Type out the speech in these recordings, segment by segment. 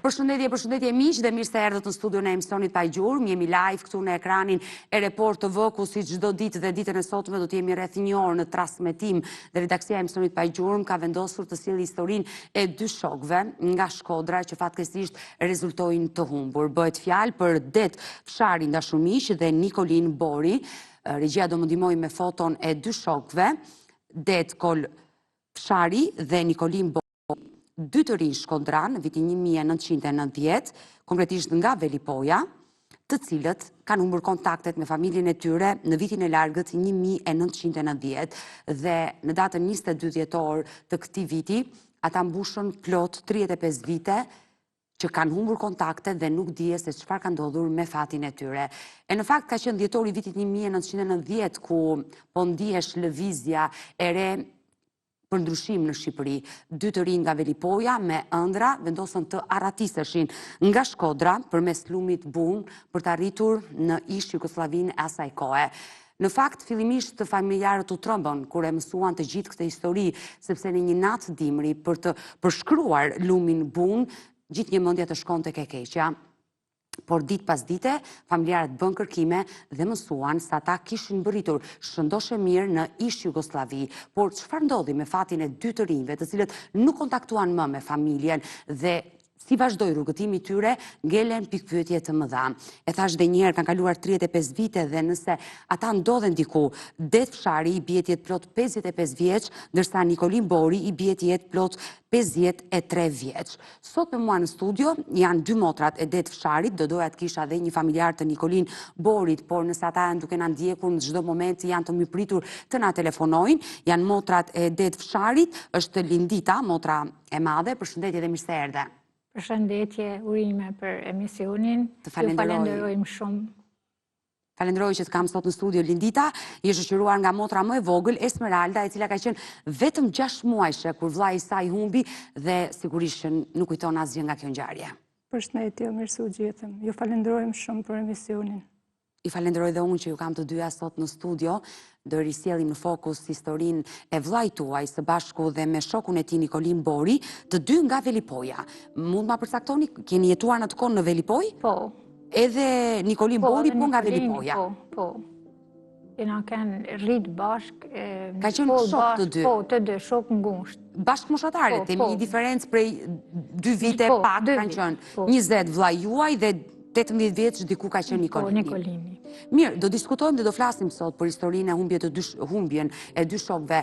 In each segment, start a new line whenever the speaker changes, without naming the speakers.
Përshëndetje miq dhe mirë se erdhët në studion e emisionit Pa Gjurmë. Jemi live këtu në ekranin e Report TV, ku si çdo ditë dhe ditën e sotme do të jemi rreth një orë në transmetim dhe redaksia e emisionit Pa Gjurmë ka vendosur të sjellë historinë e dy shokëve nga Shkodra që fatkeqësisht rezultojnë të humbur. Bëhet fjalë për Det Fshari Ndashumiq dhe Nikolin Bori. Regjia do më ndihmoj me foton e dy shokëve, Det Kol Fshari dhe Nikolin Bori. Dy të rinj shkodran në vitin 1990, konkretisht nga Velipoja, të cilët kanë humbur kontaktet me familjen e tyre në vitin e largët 1990 dhe në datën 22 dhjetor të këtij viti, ata mbushën plot 35 vite që kanë humbur kontaktet dhe nuk dihet se çfarë ka ndodhur me fatin e tyre. E në fakt ka qenë dhjetori i vitit 1990 ku po ndihesh lëvizja e re për ndryshim në Shqipëri. Dy të rinj nga Velipoja me ëndra vendosën të arratiseshin nga Shkodra përmes lumit Bun për të arritur në ish Jugosllavinë e asaj kohe. Në fakt, fillimisht të familjarët u trembën kur e mësuan të gjithë këtë histori, sepse në një natë dimri për të përshkruar lumin Bun, gjithë një mendje të shkonte ke keqja. Por ditë pas dite, familjarët bën kërkime dhe mësuan se ata kishin mbërritur shëndoshe mirë në ish Jugosllavi. Por çfarë ndodhi me fatin e dy të rinjve, të cilët nuk kontaktuan më me familjen dhe si vazhdoi rrugëtimi i tyre, ngelen pikpyetje të mëdha. E thash edhe një herë, kanë kaluar 35 vite dhe nëse ata ndodhen diku, Det Fshari i bie të jetë plot 55 vjeç, ndërsa Nikolin Bori i bie të jetë plot 53 vjeç. Sot me mua në studio janë dy motrat e Det Fsharit, do doja të kisha edhe një familjar të Nikolin Borit, por nëse ata janë duke na ndjekur në çdo moment janë të mirëpritur të na telefonojnë. Janë motrat e Det Fsharit, është Lindita, motra e madhe. Përshëndetje dhe mirë se erdhe.
Përshëndetje, urime për emisionin. Ju falenderojmë shumë.
Falenderoj që të kam sot në studio Lindita, je shoqëruar nga motra më e vogël, Esmeralda, e cila ka qenë vetëm 6 muajshe kur vllai i saj humbi dhe sigurisht që nuk kujton asgjë nga kjo ngjarje.
Përshëndetje, mirë se u gjetëm. Ju falenderojmë shumë për emisionin.
I falenderoj dhe unë që ju kam të dyja sot në studio, do risjellim në fokus historinë e vllait tuaj së bashku dhe me shokun e tij Nikolin Bori, të dy nga Velipoja. Mund ma përcaktoni, keni jetuar në atë kohë në Velipoj?
Po.
Edhe Nikolin Bori po nga Velipoja?
Po. Kena kanë rrit bashk.
Ka qenë shok të dy?
Po, të dy, shok ngusht.
Bashkëmoshatare, kemi një diferencë prej 2 vite pak kanë qenë. 20 vllai juaj dhe 18 vjeç diku ka qenë
Nikolini.
Mirë, do diskutojmë dhe do flasim sot për historinë e humbjen e dy shokëve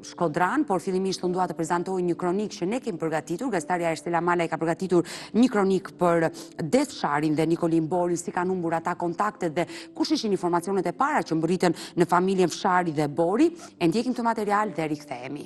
shkodran, por fillimisht unë dua të prezantoj një kronik që ne kemi përgatitur. Gazetarja Erstela Malaj ka përgatitur një kronik për Det Fsharin dhe Nikolin Borin, si kanë humbur ata kontaktet dhe kush ishin informacionet e para që mbërriten në familjen Fshari dhe Bori. E ndjekim këtë material dhe rikthehemi.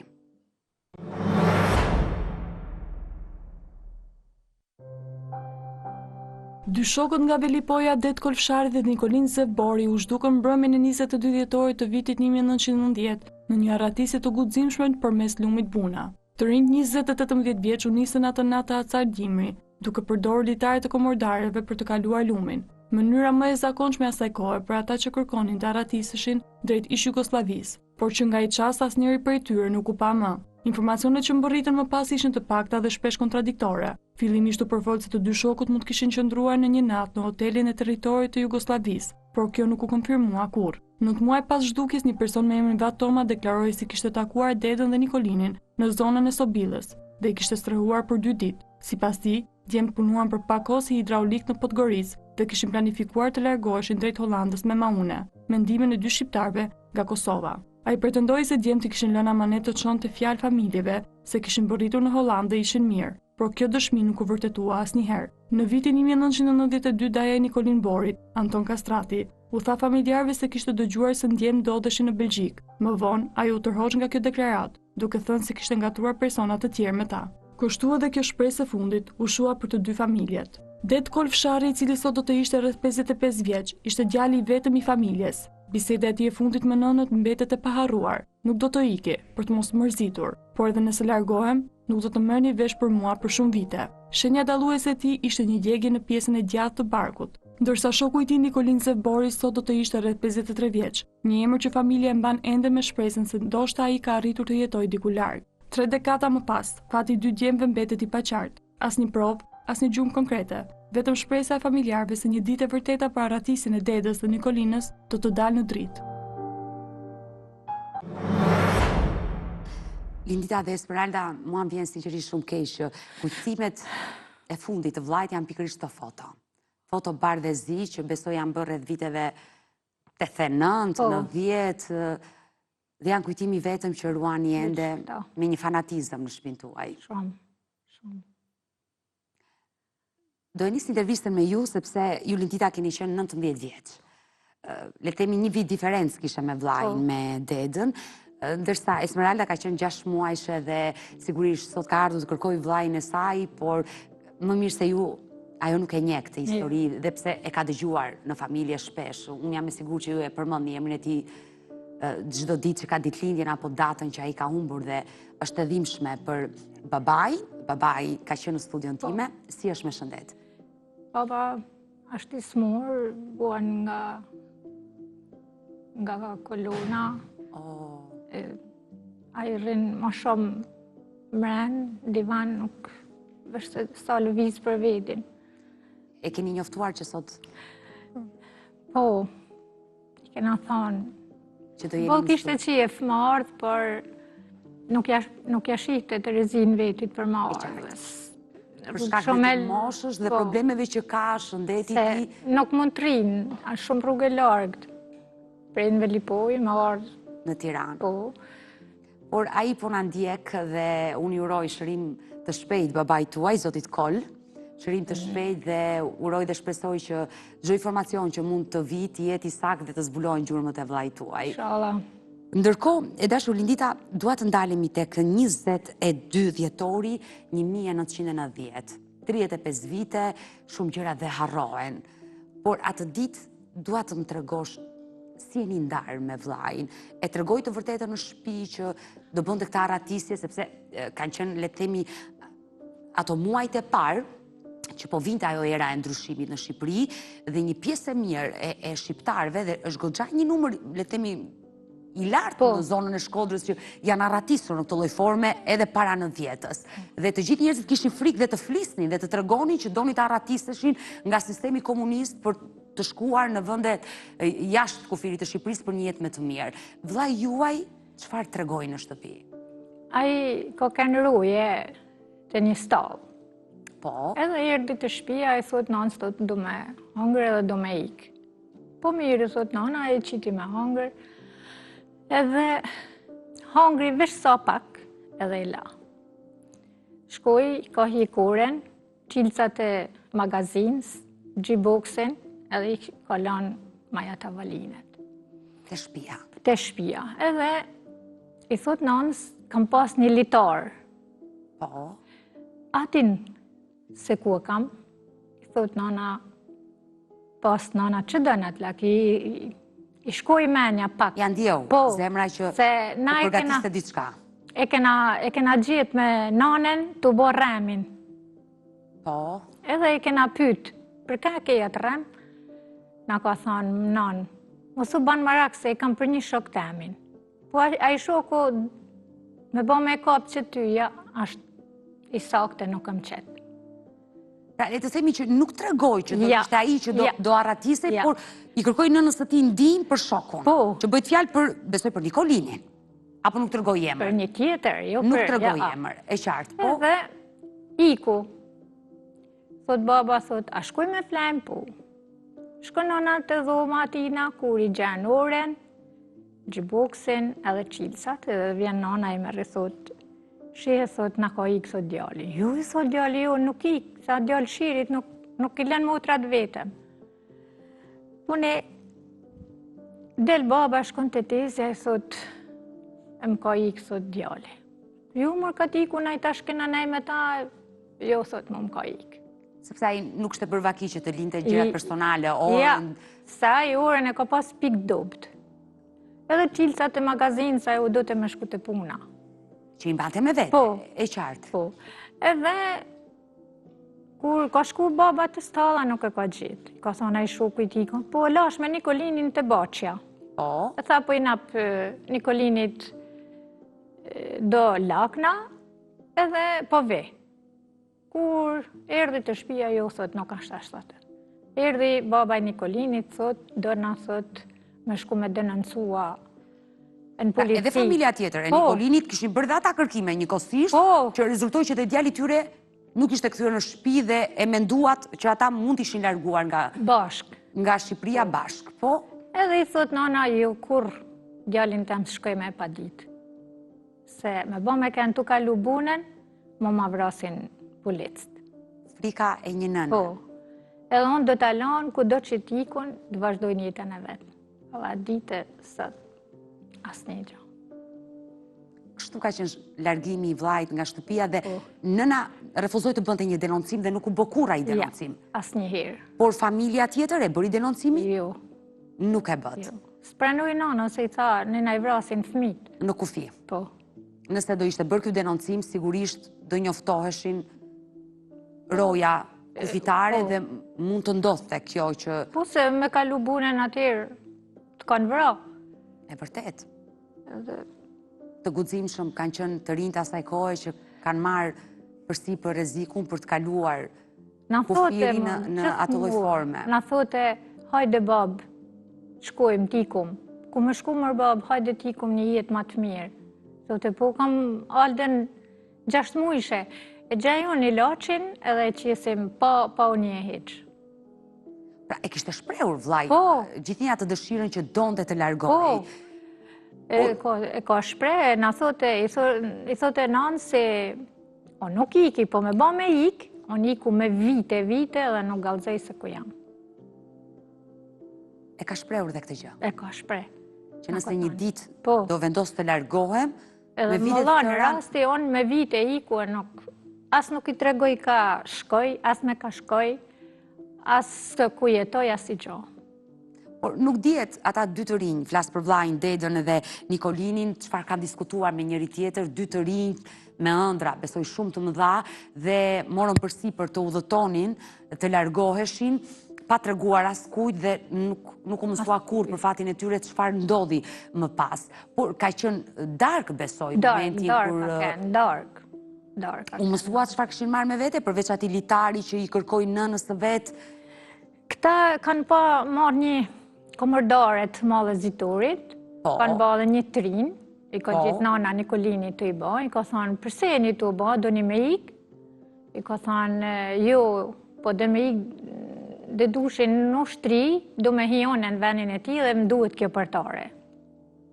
Dy shokët nga Velipoja, Det Kol Fshari dhe Nikolin Zev Bori, u zhdukën mbrëmjen e 22 dhjetorit të vitit 1990 në një arratisje të guximshme përmes lumit Buna. Të rinjt 20 dhe 18 vjeç u nisën atë natë acar dimri, duke përdorur litare të komordareve për të kaluar lumin. Mënyra më e zakonshme asaj kohe për ata që kërkonin të arratiseshin drejt ish Jugosllavisë, por që nga i çast asnjëri prej tyre nuk u pa më. Informacionet që mbërritën më pas ishin të pakta dhe shpesh kontradiktore. Fillimisht u përfolë se të dy shokut mund kishin qëndruar në një natë në hotelin e territorit të Jugosllavisë, por kjo nuk u konfirmua kurrë. Në të muaj pas zhdukjes, një person me emrin Vatoma deklaroi se kishte takuar Dedën dhe Nikolinin në zonën e Sobillës dhe i kishte strehuar për 2 ditë. Sipas tij, djemt punuan për pak kohë si hidraulik në Podgoricë dhe kishin planifikuar të largoheshin drejt Hollandës me maune, me ndihmën e 2 shqiptarëve nga Kosova. Ai pretendoi se djemtë kishin lënë amanet të çonte fjalë familjeve se kishin bërritur në Hollandë dhe ishin mirë, por kjo dëshmi nuk u vërtetua asnjëherë. Në vitin 1992 daja e Nikolin Borit, Anton Kastrati, u tha familjarëve se kishte dëgjuar se ndjem ndodheshin në Belgjik. Më vonë, ai u tërhoq nga kjo deklaratë, duke thënë se kishte ngatruar persona të tjerë me ta. Kushtua dhe kjo shpresë e fundit u shua për të dy familjet. Det Kol Fshari, i cili sot do të ishte rreth 55 vjeç, ishte djali i vetëm i familjes. Biseda e tij e fundit me nënët mbetet e paharruar. Nuk do të iki për të mos mërzitur, por edhe nëse largohem, nuk do të merrni vesh për mua për shumë vite. Shenja dalluese e tij ishte një djegje në pjesën e gjatë të barkut. Ndërsa shoku i tij Nikolin Zev Bori sot do të ishte rreth 53 vjeç, një emër që familja e mban ende me shpresën se ndoshta ai ka arritur të jetojë diku larg. 3 dekada më pas, fati i 2 djemve mbetet i paqartë. Asnjë provë, asnjë gjumë konkrete, vetëm shpresa e familjarëve se një ditë e vërteta për arratisin e dedës dhe Nikolinës do të dalë në dritë.
Lindita dhe Esmeralda, mua më vjen sinqerisht shumë keq që kujtimet e fundit të vllajt janë pikërisht të foto. Foto bardhë dhe zi që besoj janë bërë rreth viteve 89, 90, dhe janë kujtimi vetëm që ruani ende me një fanatizëm në shtëpinë tuaj.
Shumë.
Do e nis intervistën me ju sepse ju Lindita keni qenë 19 vjeç. Le të themi një vit diferencë kishe me vllajin, me dedën, ndërsa Esmeralda ka qenë 6 muajshe dhe sigurisht sot ka ardhur të kërkoj vllajin e saj, por më mirë se ju ajo nuk e njeh këtë histori, dhe pse e ka dëgjuar në familje shpesh. Unë jam e sigurt që ju e përmendni emrin e tij çdo ditë që ka ditëlindjen apo datën që ai ka humbur, dhe është e dhimbshme për babai. Babai ka qenë në studion time. Si është me shëndet?
Baba është i smur, buan nga kolona. Ai rrin më shumë mren, divan nuk vështë sa lëviz për vetin.
E keni njoftuar që sot
Po, i kena thonë.
që do jeni
Po
në
kishte qef më ardhë, por nuk ja shihte të rezin vetit për më ardhës.
për shkak të moshës dhe problemeve që ka shëndeti ti?
Nuk mund të rinë, është shumë rrugë e largët. Prej në Velipoj, më ardhë.
Në Tiranë.
Po.
Por ai po na ndjek dhe unë uroj shërim të shpejt babait tuaj, zotit Kol, shërim të shpejt dhe uroj dhe shpresoj që çdo informacion që mund të vi të jetë i saktë dhe të zbulojnë gjurmët e vllait tuaj.
Inshallah.
Ndërkohë, e dashur Lindita, dua të ndalemi tek 22 dhjetori 1990. 35 vite, shumë gjëra dhe harrohen. Por atë ditë dua të më tregosh si jeni ndarë me vllajin. E tregoj të vërtetën në shtëpi që do bënte këtë arratisje, sepse kanë qenë, le të themi, ato muajt e parë që po vinte ajo era e ndryshimit në Shqipëri, dhe një pjesë e mirë e shqiptarëve, dhe është goxha një numër, le të themi, i lartë në zonën e Shkodrës që janë arratisur në këtë lloj forme edhe para 90-s. Dhe të gjithë njerëzit kishin frikë dhe të flisnin dhe të tregonin që donin të arratisteshin nga sistemi komunist për të shkuar në vende jashtë kufirit të Shqipërisë për një jetë më të mirë. Vllai juaj çfarë tregoi në shtëpi?
Ai ka kanë ruje të një stall.
Po.
Edhe erdhi të shtëpia, ai thot nën sot do me hëngër edhe do me ik. Po mirë, thot nana, ai qiti me hëngër. Edhe hëngri vesh sa pak edhe i la. Shkoi, ka hikuren, qilcat e magazinës, gjiboksen, edhe i ka lanë maja të avalinet.
Te shtëpia.
Te shtëpia. Edhe i thot nanës, kam pas një litar.
Po.
Atin se ku e kam, i thot nana, pas nana që dënat laki, i shkoj menja pak.
Ja ndjeu, zemra që
se na
të përgatiste diçka.
E kena gjetë me nanen të bo remin.
Po.
Edhe e kena pyt, për ka ke jetë rem? Na ka thonë, nanë, mos u banë marak se e kam për një shok temin. Po a i shoku me bo me kapë që tyja, ashtë i sakte nuk kam qetë.
Pra, le të themi që nuk tregoj që do ishte ai që do arratiste, por i kërkoj nënës së tij ndihmë për shokun.
Po.
Që bëjt fjalë për, besoj, për Nikolinin. Apo nuk tregoj emër?
Për një tjetër, jo për...
Nuk tregoj emër, e qartë, po.
Edhe iku. Thot baba, thot, a shkuj me flajmë, po. Shkoj nona të dhoma atina, kur i gjenë oren, gjiboksin edhe qilsat, edhe vjen nona i me rithot. Shihe, thot, na ka ikë, thot djali. Ju, thot djali, jo, nuk ikë, sa djali shirit, nuk i len motrat vetëm. Pune, del baba shkon të tezja, thot, e më ka ikë, thot djali. Ju, mër ka t'iku, na i tash kena nej me ta, jo, thot, më ka ikë.
Sepse ai nuk shte përvaki që të linte gjëra personale, orën...
Ja, sa i orën e ka pas pik dopt. Edhe qilcat e magazinë, sa u do të me shku të puna.
Që i mbante me vete,
po,
e qartë.
Po, edhe kur ka shku baba të stalla nuk e ka gjitë. Ka thonë a i shoku i ti, po lash me Nikolinin të Baçja.
Po.
E tha po i nap Nikolinit do lakna edhe po ve. Kur erdhi të shtëpia jo, thot, nuk ashtë ashtë. Erdhi baba i Nikolinit, thot, do na thot, me shku me denoncua në polici.
Edhe familja tjetër, e Nikolinit kishin bërë dhe ata kërkime njëkohësisht, që rezultoi që dhe djali tyre nuk ishte kthyer në shtëpi dhe e menduat që ata mund t'ishin larguar nga Shqipëria bashk. Po?
Edhe i thot nana, jo kur djalin të më shkoj me pa ditë. Se me bo me kënë të kalu bunën, ma vrasin policët.
Frika e një nënë.
Po. Edhe unë do t'alon, ku do që t'ikun, të vazhdojnë jetën e vetë. Alla dite sot, asë një gjë.
Kështu ka qenë largimi i vllajt nga shtëpia dhe nëna refuzoi të bënte një denoncim dhe nuk u bë kurrë ai denoncim.
Asnjëherë.
Por familja tjetër e bëri denoncimin?
Jo.
Nuk e bët.
Spranoi nana se i tha, nëna i vrasin fëmijët.
Në kufi.
Po.
Nëse do ishte bërë ky denoncim, sigurisht do njoftoheshin roja kufitare dhe mund të ndodhte kjo që...
Po se me kalu bunën atyrë të kanë vra.
E vërtet. Të guximshëm kanë qenë të rinjtë asaj kohe që kanë marrë përsipër rrezikun për të kaluar kufirin në atë lloj forme.
Na thote, hajde bab, shkojmë tikum. Ku më shku mër bab, hajde tikum një jetë më të mirë. Thote, po kam alden 6 muajshe. E gjajon një lachin edhe qesim pa unë një heqë.
Pra, e kishte shprehur vllai gjithnjë atë dëshirën që donte të largohej.
E ka shpreh, i thote nanë se o nuk iki, po me ba me ik, unë iku me vite dhe nuk gallëzoj se ku jam.
E ka shprehur dhe këtë gjë?
E ka shpreh.
Që nëse një ditë do vendos të largohem,
edhe më dha në rasti, unë me vite iku e nuk, as nuk i tregoj ka shkoj, as me ka shkoj, as ku jetoj, as i gjo.
Por nuk dihet ata dy të rinj, flas për vllajin Dedën dhe Nikolinin, çfarë kanë diskutuar me njëri tjetër, dy të rinj me ëndra, besoj shumë të mëdha dhe morën përsipër të udhëtonin, të largoheshin, pa treguar askujt dhe nuk u mësua kurrë për fatin e tyre çfarë ndodhi më pas. Por ka qenë dark, besoj, momenti
dark.
U mësua çfarë kishin marrë me vete përveç atij litari që i kërkoi nënës së vet.
Këta kanë pa marrë një komordare të madhe ziturit, kanë ba dhe një trin, i ka gjithë nana Nikolini të i ba, i ka thonë, përse e një të ba, do një me ik? I ka thonë, jo, po dhe me ik dhe dushin në shtri, do me hione në venin e ti dhe më duhet kjo përtare.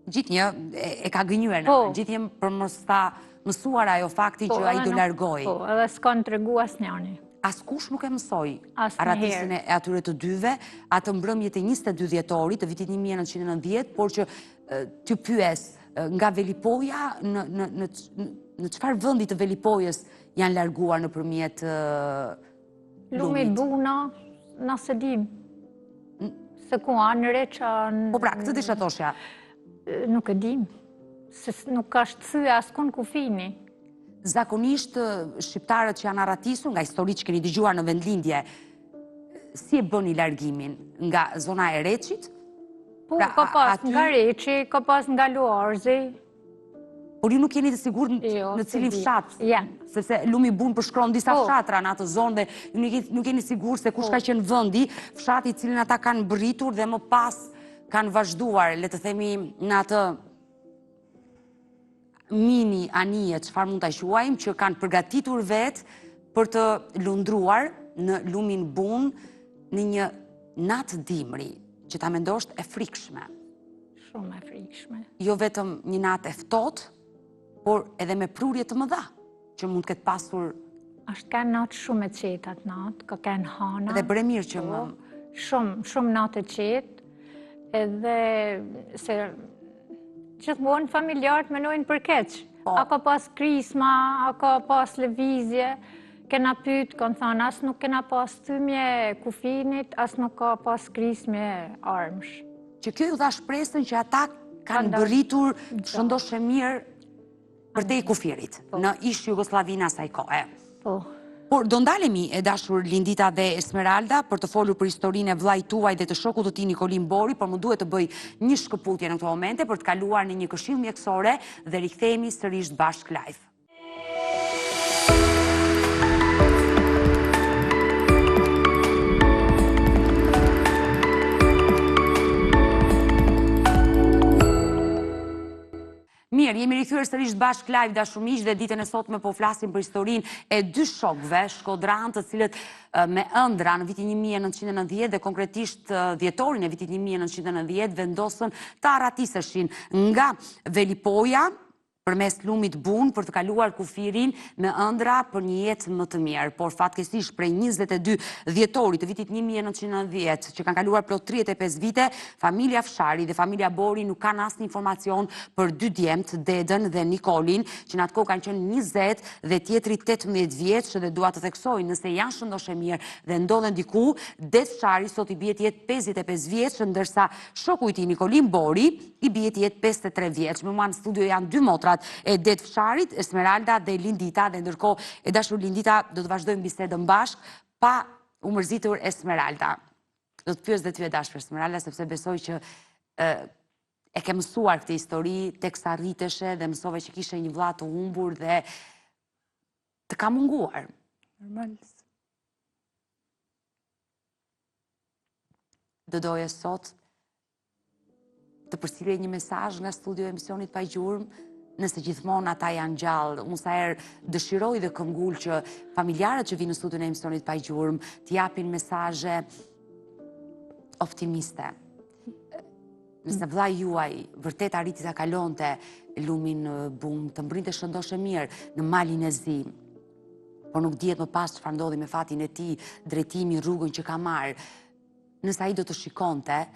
Gjithnjë e ka gënjur në, gjithnjë për mësuar ajo fakti që a i do largoj.
Po, edhe s'kanë të regu as njani.
Askush nuk e mësoj aratisin e atyre të dyve, atë mbrëmjet e 22 dhjetorit të vitit 1990, por që t'ju pyes nga Velipoja, në çfarë vendi të Velipojës janë larguar nëpërmjet
Lumit Buna, nëse dim. Se ku anë reqa...
Po pra, këtë disha thoshja?
Nuk e dim. Se nuk ka shtë askon kufini.
Zakonisht, shqiptarët që janë arratisur, nga histori që keni dëgjuar në vendlindje, si e bëni largimin? Nga zona e Reçit?
Po, ka pas nga Reçi, ka pas nga Luarzi.
Por ju nuk jeni të sigur në cilin fshat?
Janë.
Sepse Lumi Bun përshkron disa fshatra në atë zonë dhe ju nuk jeni sigur se kush ka qenë vendi, fshati i cilin ata kanë bëritur dhe më pas kanë vazhduar, le të themi, në atë mini anije, çfarë mund ta quajmë, që kanë përgatitur vetë për të lundruar në Lumin Bun në një natë dimri, që ta mendosh e frikshme.
Shumë e frikshme.
Jo vetëm një natë e ftohtë, por edhe me prurje të mëdha, që mund këtë pasur...
Ashtë kanë natë shumë e qetë atë natë, ka kanë hana.
Edhe bremir që më...
Shumë natë e qetë, edhe se... Gjithmonë familjarët menojnë për keq. A ka pas krisma, a ka pas lëvizje, kena pytë, kanë thënë, as nuk kena pas thymje kufinit, as nuk ka pas krisme armësh.
Që kjo ju dha shpresën që ata kanë bëritur të shëndoshe mirë për te i kufirit, në ish Jugoslavina asaj kohe. Por do ndalemi, e dashur Lindita dhe Esmeralda, për të folur për historinë e vllajt tuaj dhe të shokut të tij Nikolin Bori, por më duhet të bëj një shkëputje në këto momente për të kaluar në një këshill mjekësore dhe rikthehemi sërish bashkë live. Mirë, jemi rikthyer sërish bashkë live dashumiq dhe ditën e sotme po flasim për historinë e dy shokëve shkodran të cilët me ëndra në vitin 1990 dhe konkretisht dhjetorin e vitit 1990 vendosën të arratiseshin nga Velipoja përmes lumit Bun për të kaluar kufirin me ëndra për një jetë më të mirë. Por fatkeqësisht prej 22 dhjetorit të vitit 1990 që kanë kaluar plot 35 vite, familja Fshari dhe familja Bori nuk kanë asnjë informacion për dy djemt, Dedën dhe Nikolin, që në atë kohë kanë qenë 20 dhe tjetri 18 vjeç dhe dua të theksoj nëse janë shëndoshë mirë dhe ndodhen diku, Det Fshari sot i bie të jetë 55 vjeç, ndërsa shoku i tij Nikolin Bori i bie të jetë 53 vjeç. Me mua në studio janë dy motrat e Det Fsharit, Esmeralda dhe Lindita, dhe ndërkohë e dashur Lindita do të vazhdojmë bisedën bashkë pa u mërzitur Esmeralda. Do të pyes dhe ty e dashur Esmeralda, sepse besoj që e ke mësuar këtë histori teksa rriteshe dhe mësove që kishe një vëlla të humbur dhe të ka munguar.
Normalisht.
Do doje sot të përcjellje një mesazh nga studio e emisionit Pa Gjurmë, nëse gjithmonë ata janë gjallë. Unë sa herë dëshiroj dhe këmgull që familjarët që vinë në studion e emisionit Pa Gjurmë të japin mesazhe optimiste. Nëse vllai juaj vërtet arriti ta kalonte lumin Bun, të mbrinte shëndoshë mirë në malin e Zi, por nuk dihet më pas çfarë ndodhi me fatin e tij, drejtimin, rrugën që ka marrë. Nëse ai do të shikonte,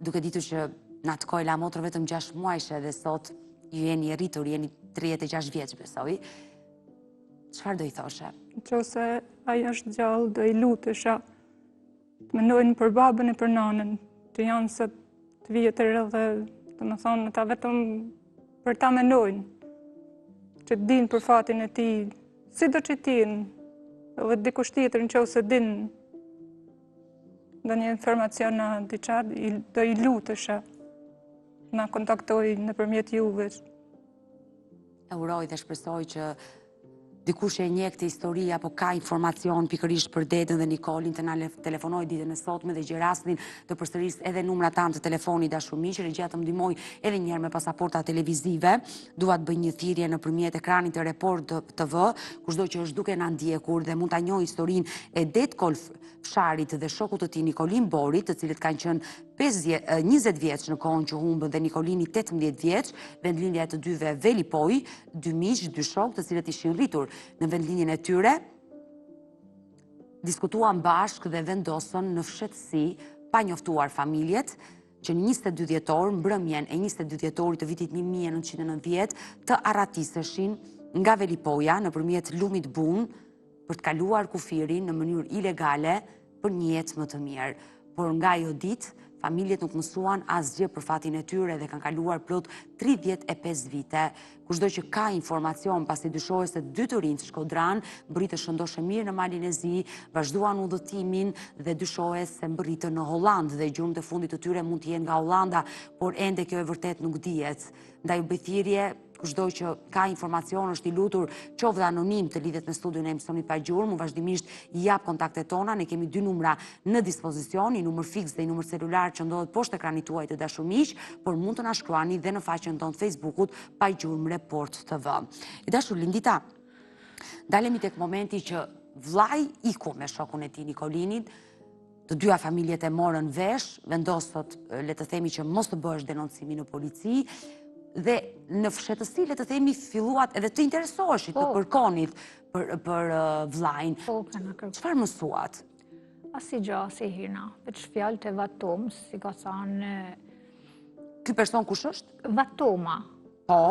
duke ditur që në atë kohë la motrë vetëm 6 muajshe dhe sot ju jeni rritur, jeni 36 vjeç besoj, çfarë do i thoshe?
Nëse ai është gjallë, do i lutesha të mendojnë për babën e për nanën, që janë se të vjetër edhe, të më thonë, ata vetëm për ta mendojnë, që të dinë për fatin e tij, si do që t'jenë, edhe dikush tjetër nëse dinë ndonjë informacion në diçka, do i lutesha. Na kontaktoj nëpërmjet juve.
E uroj dhe shpresoj që dikush e njeh këtë histori apo ka informacion pikërisht për Dedën dhe Nikolin të na telefonoj ditën e sotme dhe gjirasnin të përsëris edhe numrat tanë të telefonit dashumiq, regjia të më ndihmoj edhe një herë me pasaporta televizive. Dua të bëj një thirrje nëpërmjet ekranit të Report TV, kushdo që është duke na ndjekur dhe mund ta njohë historinë e Det Fsharit dhe shokut të tij Nikolin Borit, të cilët kanë qenë 20 vjeç në kohën që humbën dhe Nikolini 18 vjeç, vendlindja e të dyve Velipoj, dy miq, dy shok të cilët ishin rritur në vendlinjen e tyre, diskutuan bashkë dhe vendosën në fshehtësi, pa njoftuar familjet, që në 22 dhjetor, mbrëmjen e 22 dhjetorit të vitit 1990, të arratiseshin nga Velipoja nëpërmjet lumit Bun për të kaluar kufirin në mënyrë ilegale për një jetë më të mirë. Por nga ajo ditë, familjet nuk mësuan asgjë për fatin e tyre dhe kanë kaluar plot 35 vite. Kushdo që ka informacion pasi dyshohet se dy të rinj shkodran mbritën shëndoshë mirë në malin e Zi, vazhduan udhëtimin dhe dyshohet se mbritën në Hollandë dhe gjurmët e fundit të tyre mund të jenë nga Hollanda, por ende kjo e vërtet nuk dihet. Ndaj bëj thirrje kushdo që ka informacion është i lutur qoftë anonim të lidhet me studion e emisionit Pa Gjurmë, vazhdimisht i jap kontaktet tona, ne kemi dy numra në dispozicion, një numër fiks dhe një numër celular që ndodhet poshtë ekranit tuaj të dashur, por mund të na shkruani dhe në faqen tonë të Facebookut Pa Gjurmë Report TV. E dashur Lindita, dalemi tek momenti që vllai iku me shokun e tij Nikolinit, të dyja familjet e morën vesh, vendosët, le të themi që mos të bëhesh denoncimi në polici, dhe në fshehtësi, le të themi, filluat edhe të interesoheshit, të kërkonit për vllajin. Çfarë mësuat?
Asgjë, asnjëherë, veç fjalët e Vatomës, si ka thënë.
Ky person kush është?
Vatoma.
Po?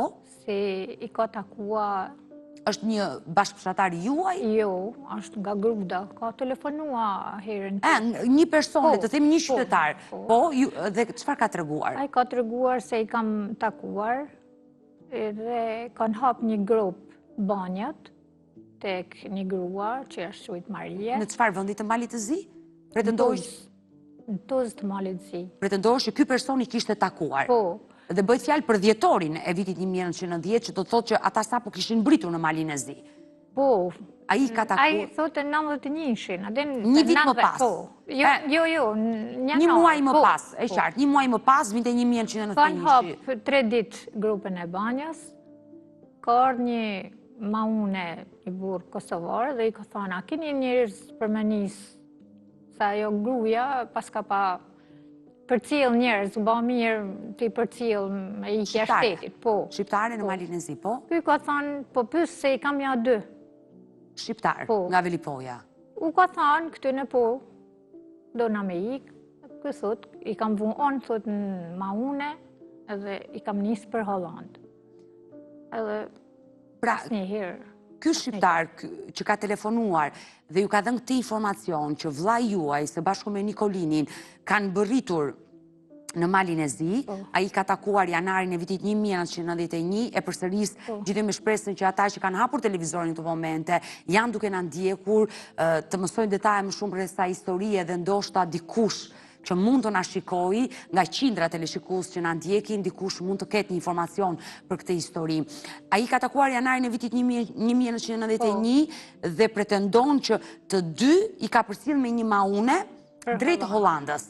Se i ka takuar.
Është një bashkëfshatar juaj?
Jo, është nga Gruvda, ka telefonua herën.
Një person, le të themi një qytetar. Po, dhe çfarë ka treguar?
Ai ka treguar se i kam takuar dhe kanë hap një grup banjat tek një grua që është quajtur Maria.
Në çfarë vendi të Malit të Zi? Pretendojsh?
Në Tuz të Malit të Zi.
Pretendojsh që ky person i kishte takuar?
Po.
Dhe bëhet fjalë për dhjetorin e vitit 1990, që do të thotë që ata sapo kishin mbritur në malin e Zi.
Po.
Ai ka
Ai
takuar
thotë 91-shin, a din
Një vit më pas.
Po. Jo,
një muaj më pas, e qartë, një muaj më pas vinte 1991.
Kanë hapë 3 ditë grupën e banjës, ka ardhur një maune i burë kosovar dhe i ka thënë, a keni njerëz për me nisë, sa ajo gruaja pas ka pa përcjell njerëz, u bë mirë ti përcjell me ikja shtetit, po.
Shqiptare në Malinezi, po?
Ky ka thënë, po pyes se i kam ja 2.
Shqiptar, nga Velipoja.
U ka thënë këtë në po, do na me ikë, ky thot, i kam vuon, thot në maune, edhe i kam nisë për Hollandë. Edhe
Pra,
asnjëherë.
ky shqiptar që ka telefonuar dhe ju ka dhënë këtë informacion që vllai juaj së bashku me Nikolinin kanë bërritur në Malinezi, ai ka takuar janarin e vitit 1991 e përsëris gjithë me shpresën që ata që kanë hapur televizorin në këto momente janë duke na ndjekur, të mësojnë detaje më shumë për kësaj historie dhe ndoshta dikush që mund të na shikojë nga qindra teleshikues që na ndjekin, dikush mund të ketë një informacion për këtë histori. Ai ka takuar janarin e vitit 1991 dhe pretendon që të dy i ka përcjell me një maune drejt Hollandës.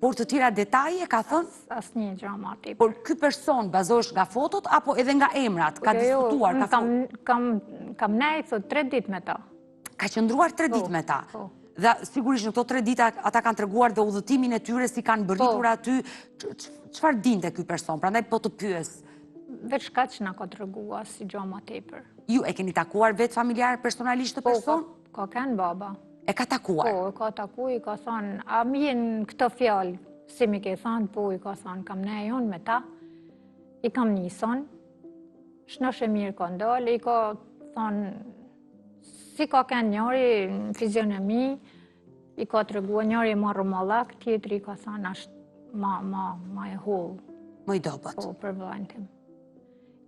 Por të tjera detaje ka thënë
Asnjë gjë më tepër.
por ky person bazohesh nga fotot apo edhe nga emrat, ka diskutuar, ka
kam nejtë thot 3 ditë me ta.
Ka qëndruar 3 ditë me ta. Dhe sigurisht në këto 3 ditë ata kanë treguar dhe udhëtimin e tyre si kanë bërritur aty, çfarë dinte ky person, prandaj po të pyes.
Veç kaq na ka treguar si gjë më tepër.
Ju e keni takuar vetë familjar personalisht të person?
Ka kanë baba.
E ka takuar?
Po, e ka taku, i ka thonë, a mjen këtë fjalë, si mi ke thonë, po, i ka thonë, kam ne jonë me ta, i kam njëson, shnosh e mirë ka ndalë, i ka thonë, si ka kënë njëri në fizionomi, i ka të regua njëri ma rëmallak, tjetëri i ka thonë, ashtë ma e hullë.
Më i dobët.
Po, për vëllajnë tim.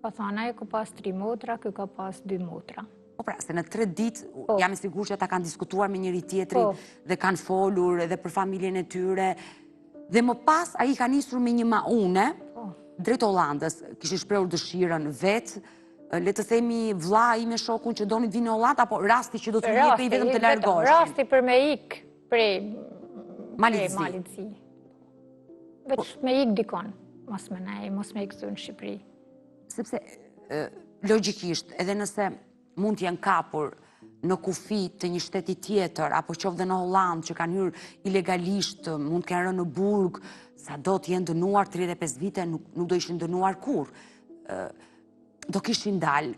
Ka thonë, e ka pas 3 motra, kë ka pas 2 motra.
Po pra, se në 3 ditë jam e sigurt që ata kanë diskutuar me njëri tjetrin dhe kanë folur edhe për familjen e tyre. Dhe më pas ai ka nisur me një maune drejt Hollandës, kishte shprehur dëshirën vetë, le të themi vllai me shokun që donin të vinë në Hollandë apo rasti që do të jepej vetëm të largoheshin.
Rasti për me ik prej
Malinezi.
Veç me ik dikon, mos me nej, mos me ik këtu në Shqipëri.
Sepse logjikisht edhe nëse mund t'janë kapur në kufi të një shteti tjetër, apo qoftë dhe në Hollandë që kanë hyrë ilegalisht, mund të kenë rënë në burg, sa do t'jenë dënuar 35 vite, nuk do ishin dënuar kur. Do kishin dalë.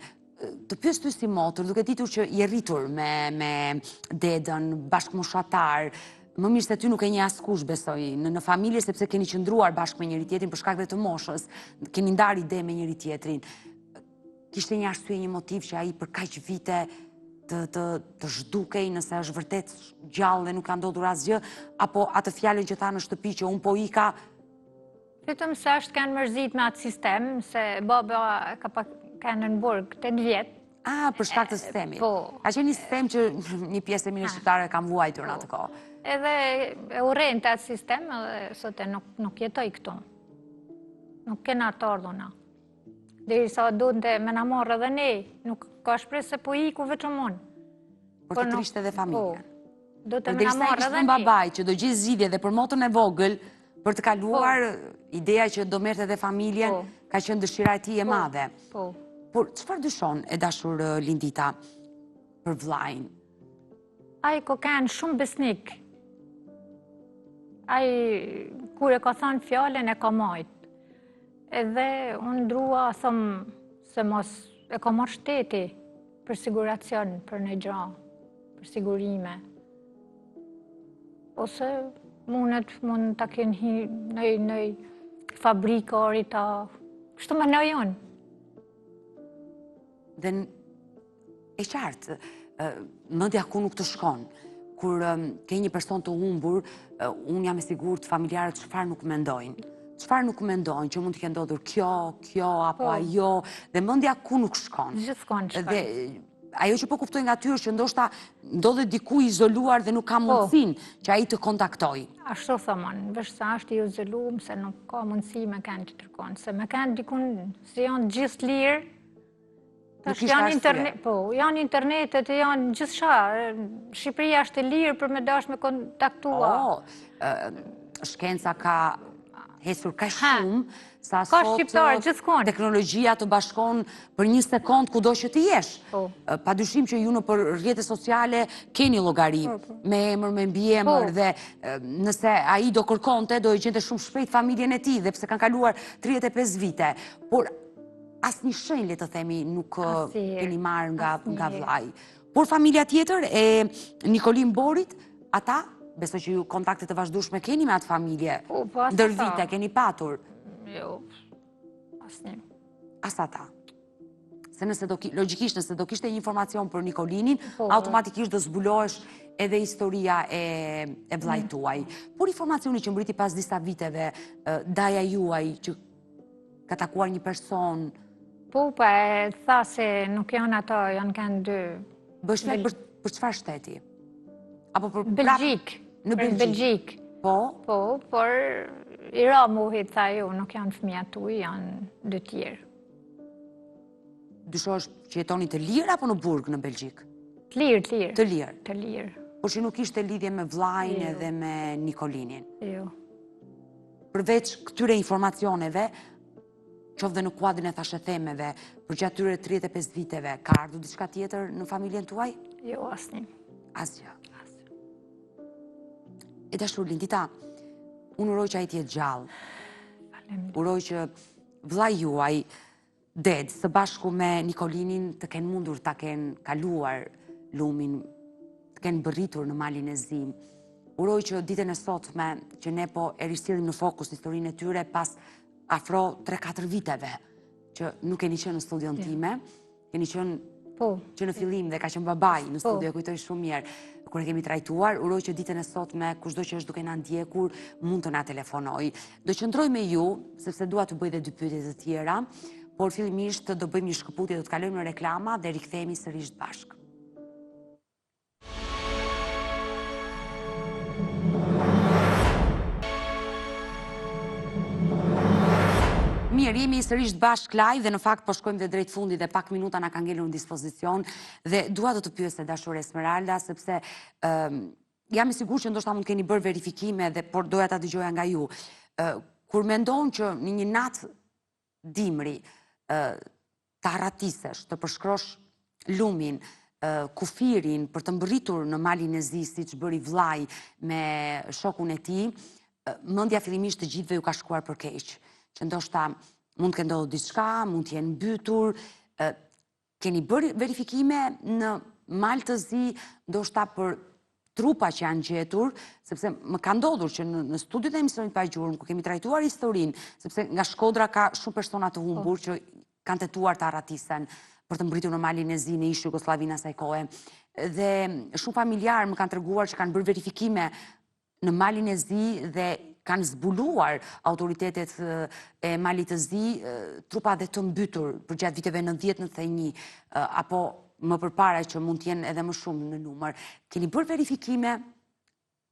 Të pyes ty si motër, duke ditur që je rritur me dedën, bashkëmoshatar, më mirë se ty nuk e një askush besoj në familje, sepse keni qëndruar bashkë me njëri tjetrin për shkak të moshës, keni ndarë ide me njëri tjetrin. Kishte një arsye, një motiv që ai për kaq vite të zhdukej nëse është vërtet gjallë dhe nuk ka ndodhur asgjë, apo atë fjalën që tha në shtëpi që unë po ika?
Vetëm se është kanë mërzit me atë sistem, se baba ka pa kanë në burg 8 vjet.
Për shkak të sistemit.
Po.
Ka qenë një sistem që një pjesë e mirë shqiptare ka vuajtur në atë kohë.
Edhe e urrejnë të atë sistem, edhe sote nuk jetoj këtu. Nuk kena të ardhuna. Deri sa do të me na marrë edhe ne, nuk ka shpresë se po iku vetëm unë.
Por të trishte edhe familjen.
Do të me na marrë edhe ne.
Babaj që do gjithë zgjidhje dhe për motën e vogël, për të kaluar ideja që do merrte edhe familjen, ka qenë dëshira e tij e madhe. Por çfarë dyshon e dashur Lindita për vllajin?
Ai ko kanë shumë besnik. Ai kur e ka thënë fjalën e ka majt. Edhe unë drua thëmë se mos e ka marrë shteti për siguracion, për në gjë, për sigurime. Ose mund të kenë në fabrika, rita, kështu më në jonë.
Dhe e qartë, mendja ku nuk të shkon, kur ke një person të humbur, unë jam e sigurt familjarët çfarë nuk mendojnë. Çfarë nuk mendojnë, që mund të kenë ndodhur kjo, apo ajo, dhe mendja ku nuk shkon.
Gjithmonë shkon.
Dhe ajo që po kuptoj nga ty është që ndoshta ndodhet diku izoluar dhe nuk ka mundësinë që ai të kontaktoj.
Ashtu thomon, veç sa është i izoluar, se nuk ka mundësi me kanë të tërkon, se me kanë dikun se janë gjithë lirë, Tash
ishte
janë
arsye.
internet, po, janë internetet, janë gjithçka. Shqipëria është e lirë për me dash me kontaktua.
Shkenca ka hesur ka
Ha.
shumë, sa
Ka
sot
shqiptarë gjithkohon.
teknologjia të bashkon për një sekond kudo që të jesh.
Po.
Pa dyshim që ju në për rrjetet sociale keni llogari me emër, me mbiemër
Po.
dhe nëse ai do kërkonte, do e gjente shumë shpejt familjen e tij dhe pse kanë kaluar 35 vite. Por asnjë shenjë, le të themi, nuk
Asnjëherë,
keni marrë nga
asnjëherë.
vllai. Por familja tjetër e Nikolin Borit, ata, besoj që ju kontakte të vazhdueshme keni me atë familje.
Po, as
Ndër
ata.
vite keni patur.
Jo, asnjë.
As ata. Se nëse logjikisht nëse do kishte një informacion për Nikolinin,
Po.
automatikisht do zbulohesh edhe historia e vllait tuaj. Por informacioni që mbriti pas disa viteve, daja juaj që ka takuar një person,
Po, pa e tha se nuk janë ata, janë kanë dy.
bësh flet për çfarë shteti? Apo për
Belgjik.
Në
Për Belgjik.
Po,
Po, por i ra mohit, tha jo, nuk janë fëmija tuaj, janë dy tjerë.
dyshosh që jetoni të lirë apo në burg në Belgjik?
Të lirë, të lirë.
Të lirë.
Të lirë,
Por që nuk ishte lidhje me vllajin
Jo.
edhe me Nikolinin.
jo.
Përveç këtyre informacioneve, qoftë në kuadrin e thashethemeve, për gjatë tyre 35 viteve, ka ardhur diçka tjetër në familjen tuaj?
Jo, asnjë.
Asgjë. E dashur Lindita, unë uroj që ai të jetë gjallë.
Faleminderit.
Uroj që vllai juaj, Ded, së bashku me Nikolinin, të kenë mundur ta kenë kaluar lumin, të kenë bërritur në malin e zi. Uroj që ditën e sotme, që ne po e risjellim në fokus historinë e tyre pas afro 3-4 viteve, që nuk keni qenë në studion time, keni qenë
Po,
që në fillim dhe ka qenë babai në studio, e kujtoj shumë mirë, kur e kemi trajtuar, uroj që ditën e sotme, kushdo që është duke na ndjekur, mund të na telefonoj. Do qëndroj me ju, sepse dua të bëj dhe 2 pyetje të tjera, por fillimisht do bëjmë një shkëputje, do të kalojmë në reklama dhe rikthehemi sërish bashkë. Mirë, jemi sërish bashkë live dhe në fakt po shkojmë dhe drejt fundit dhe pak minuta na ka ngelur në dispozicion dhe dua të pyes dashur Esmeralda sepse jam i sigurt që ndoshta mund keni bërë verifikime dhe por doja ta dëgjoja nga ju. Kur mendon që në një natë dimri të harratisesh, të përshkrosh lumin, kufirin për të mbërritur në malin e zi siç bëri vllai me shokun e tij, mendja fillimisht të gjithëve ju ka shkuar për keq. Që ndoshta mund të ndodhur diçka, mund të jenë mbytur. Keni bërë verifikime në mal të zi, ndoshta për trupa që janë gjetur, sepse më ka ndodhur që në studiot e emisionit pa gjurmë, ku kemi trajtuar historinë, sepse nga Shkodra ka shumë persona të humbur që kanë tentuar të harratisen për të mbritur në malin e zi në ish Jugosllavinë asaj kohe. Dhe shumë familjarë më kanë treguar që kanë bërë verifikime në malin e zi dhe kanë zbuluar autoritetet e malit të zi trupa dhe të mbytur për gjatë viteve 90-91, apo më përpara që mund t'jenë edhe më shumë në numër. Keni bërë verifikime?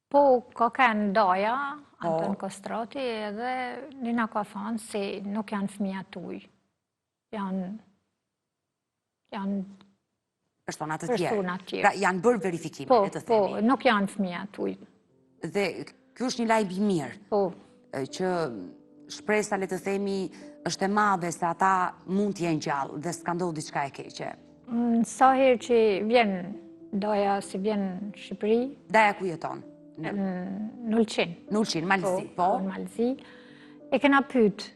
po, ka kanë Daja, Anton Kostrati, edhe Nina ka thënë se nuk janë fëmija tuaj. Janë
Persona të tjerë.
persona të tjerë.
Pra janë bërë verifikime,
Po,
le të
po,
themi.
nuk janë fëmija tuaj.
Dhe ky është një lajm i mirë,
Po,
që shpresa, le të themi, është e madhe se ata mund t'jenë gjallë dhe s'ka ndodhur diçka e keqe.
sa herë që vjen Daja, si vjen në Shqipëri,
Daja ku jeton?
në Ulqin.
Në Ulqin, Malzi, po?
Në Malzi. E kena pyet,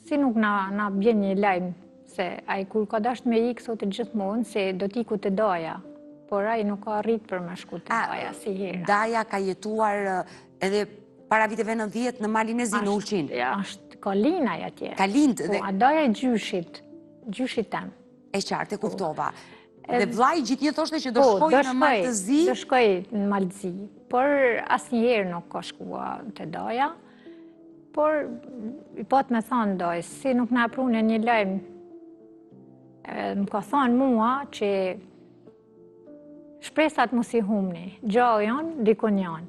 si nuk na bjen një lajm, se ai kur ka dasht me ikë sot gjithmonë, se do t'iku të Daja, por ai nuk ka arrit për me shku të Daja, si herë.
Daja ka jetuar edhe para viteve 90 në malin e zi, në Ulqin.
Është ka linaj atje.
Ka lind
Po,
dhe
a Daja e gjyshit tem.
e qartë, e kuptova. Dhe vllai gjithnjë thoshte që do
Po,
shkojë në mal të zi.
do shkoj në Malzi, por asnjëherë nuk ka shkua te Daja. Por i pat me thonë Dajës, si nuk na prune një lajm, më ka thonë mua që shpresat mos i humni, gjallë janë, dikun janë.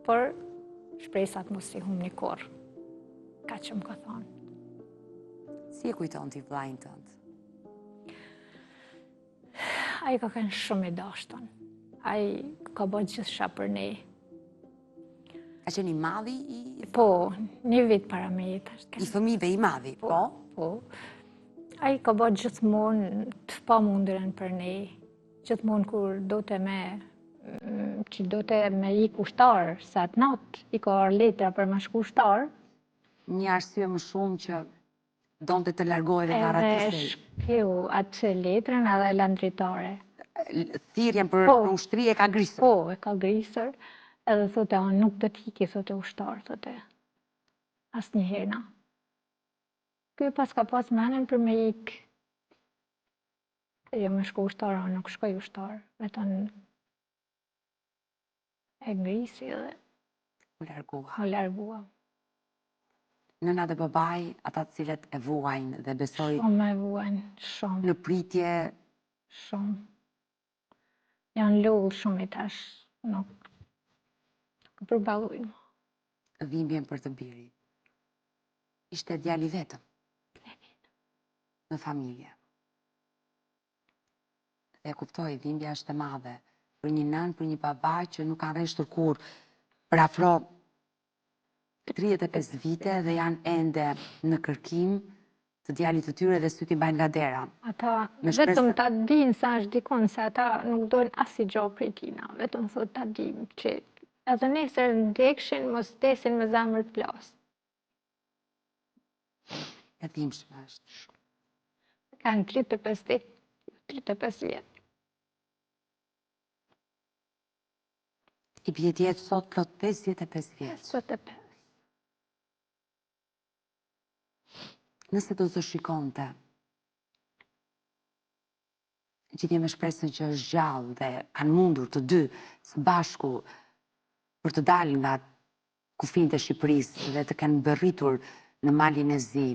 Por shpresat mos i humni kur. Ka që më ka thonë.
Si e kujton ti vllajin tënd?
Ai ka qenë shumë i dashton. Ai ka bërë gjithçka për ne.
Ka qenë i madhi
Po, një vit para me jetë.
i fëmijëve i madhi, po?
Po. Ai ka bërë gjithmonë të pamundëren për ne. Gjithmonë kur do të që do të me i kushtar, sa atë natë i ka arë letra për me shku kushtar.
Një arsye më shumë që donte të largohej dhe nga
Edhe
ratisej.
shkeu atë letrën edhe landritare.
Thirrjen për ushtri e ka grisur.
Po, e ka grisër, edhe thote, nuk do t'iki, thote ushtar, thote. Asnjëherë na. Ky pas ka pas menen për me ik. Jo me shku ushtar, nuk shkoj ushtar. Vetëm e grisi edhe
U largua.
u largua.
Nëna dhe babai, ata të cilët e vuajnë dhe besoj
Shumë e vuajnë, shumë,
në pritje,
shumë. Janë lullë shumë i tash, nuk përballojnë.
dhimbjen për të birit. Ishte djali vetëm. Në familje. Dhe kuptoj, dhimbja është e madhe. Për një nën, për një baba që nuk kanë rreshtur kur për afro 35 vite dhe janë ende në kërkim të djalit të tyre dhe syt i mbajnë nga dera.
Ata
Me shpresë
vetëm
se-
ta dinë sa është dikon, se ata nuk dojnë asnjë gjë prej tina, vetëm thot ta dimë që edhe nesër ndekshin, mos desin me zemër të plas.
E dhimbshme është.
Kanë 35 vjet, 35 vjet.
I bie jetë sot plot 55 vjeç.
55.
Nëse do të shikonte, gjithje me shpresën që është gjallë dhe kanë mundur të dy së bashku për të dalë nga kufijtë e Shqipërisë dhe të kenë mbërritur në malin e zi,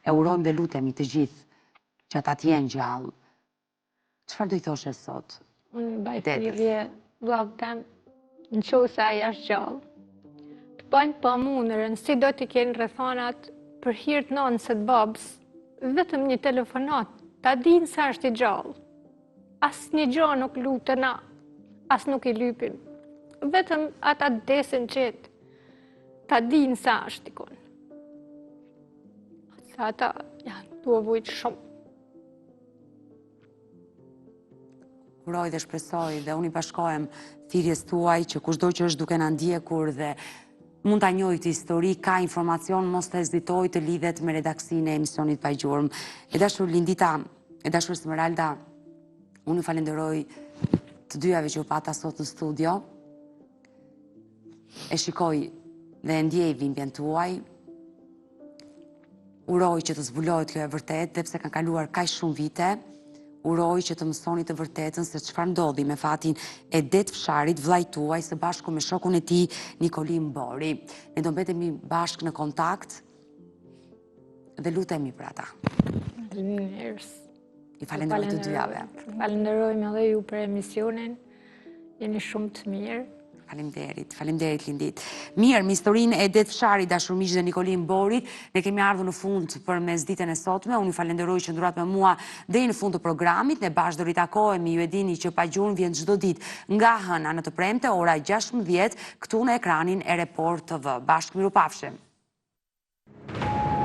e urojmë dhe lutemi të gjithë që ata të jenë gjallë. Çfarë do i thoshe sot?
Unë baj
Detës.
thirrje vllahut tem, në qovë se ai është gjallë. Të bajnë pamundërën, si do t'i kenë rrethanat për hir të nënës së të babës, vetëm një telefonat, ta dinë sa është i gjallë. Asnjë gjë nuk lutën na, as nuk i lypin. Vetëm ata desin qetë, ta dinë sa është dikon. Se ata janë duavujt shumë.
Uroj dhe shpresoj dhe unë i bashkohem thirrjes tuaj që kushdo që është duke na ndjekur dhe mund ta njohë këtë histori, ka informacion, mos të hezitoj të lidhet me redaksinë e emisionit Pa Gjurmë. E dashur Lindita, e dashur Esmeralda, unë ju falenderoj të dyjave që u pata sot në studio. E shikoj dhe e ndjej dhimbjen tuaj. Uroj që të zbulohet kjo e vërtet, dhe pse kanë kaluar kaq shumë vite. Uroj që të mësoni të vërtetën se çfarë ndodhi me fatin e Det Fsharit, vllait tuaj, së bashku me shokun e tij, Nikolin Bori. Ne do mbetemi bashkë në kontakt dhe lutemi për ata.
Njerëz.
I falenderoj të dyjave.
Falenderojmë edhe ju për emisionin. Jeni shumë të mirë.
Faleminderit Lindit. Mirë, me historinë e Det Fsharit, dashur miq dhe Nikolin Borit, ne kemi ardhur në fund përmes ditën e sotme. Unë ju falenderoj që ndurat me mua deri në fund të programit. Ne bashkë do ritakohemi, ju e dini që Pa Gjurmë vjen çdo ditë nga hëna në të premte, ora 16 këtu në ekranin e Report TV. Bashkë mirupafshim.